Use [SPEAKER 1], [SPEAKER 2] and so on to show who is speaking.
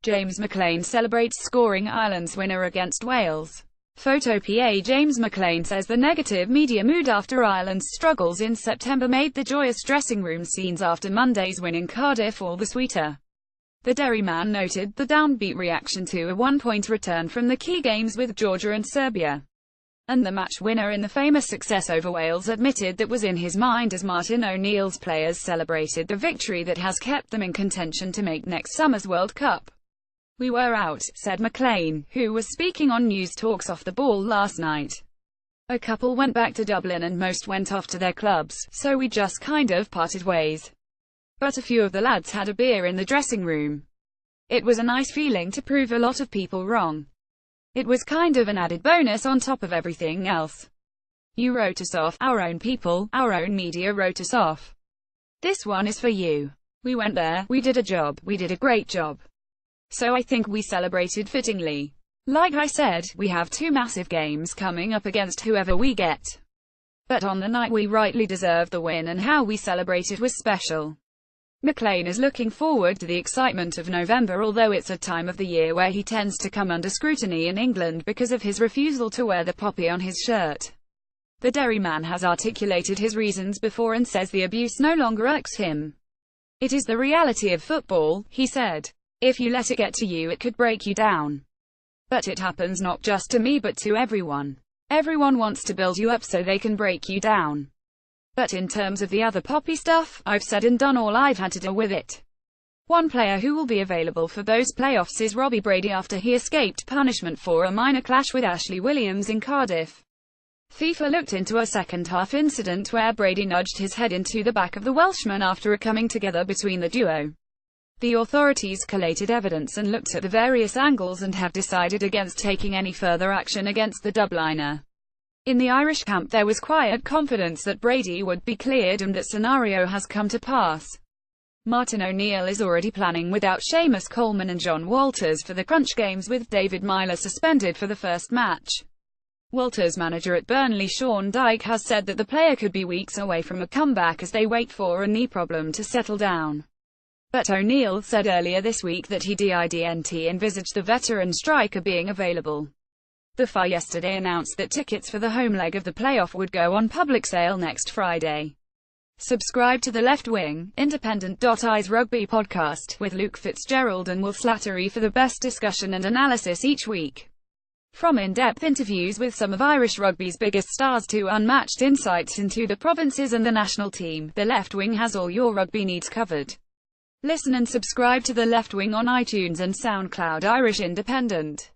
[SPEAKER 1] James McClean celebrates scoring Ireland's winner against Wales. Photo. PA James McClean says the negative media mood after Ireland's struggles in September made the joyous dressing room scenes after Monday's win in Cardiff all the sweeter. The Derry man noted the downbeat reaction to a one-point return from the key games with Georgia and Serbia. And the match winner in the famous success over Wales admitted that was in his mind as Martin O'Neill's players celebrated the victory that has kept them in contention to make next summer's World Cup. "We were out," said McClean, who was speaking on News Talk's Off the Ball last night. "A couple went back to Dublin and most went off to their clubs, so we just kind of parted ways. But a few of the lads had a beer in the dressing room. It was a nice feeling to prove a lot of people wrong. It was kind of an added bonus on top of everything else. You wrote us off, our own people, our own media wrote us off. This one is for you. We went there, we did a job, we did a great job. So I think we celebrated fittingly. Like I said, we have two massive games coming up against whoever we get. But on the night we rightly deserved the win and how we celebrated was special." McClean is looking forward to the excitement of November, although it's a time of the year where he tends to come under scrutiny in England because of his refusal to wear the poppy on his shirt. The Derry man has articulated his reasons before and says the abuse no longer irks him. "It is the reality of football," he said. "If you let it get to you, it could break you down. But it happens not just to me but to everyone. Everyone wants to build you up so they can break you down. But in terms of the other poppy stuff, I've said and done all I've had to do with it." One player who will be available for those playoffs is Robbie Brady after he escaped punishment for a minor clash with Ashley Williams in Cardiff. FIFA looked into a second-half incident where Brady nudged his head into the back of the Welshman after a coming together between the duo. The authorities collated evidence and looked at the various angles and have decided against taking any further action against the Dubliner. In the Irish camp there was quiet confidence that Brady would be cleared, and that scenario has come to pass. Martin O'Neill is already planning without Seamus Coleman and John Walters for the crunch games with David Meyler suspended for the first match. Walters' manager at Burnley Sean Dyche has said that the player could be weeks away from a comeback as they wait for a knee problem to settle down. But O'Neill said earlier this week that he didn't envisage the veteran striker being available. The FA yesterday announced that tickets for the home leg of the playoff would go on public sale next Friday. Subscribe to the Left Wing, Independent.I's rugby podcast, with Luke Fitzgerald and Will Slattery for the best discussion and analysis each week. From in-depth interviews with some of Irish rugby's biggest stars to unmatched insights into the provinces and the national team, the Left Wing has all your rugby needs covered. Listen and subscribe to the Left Wing on iTunes and SoundCloud. Irish Independent.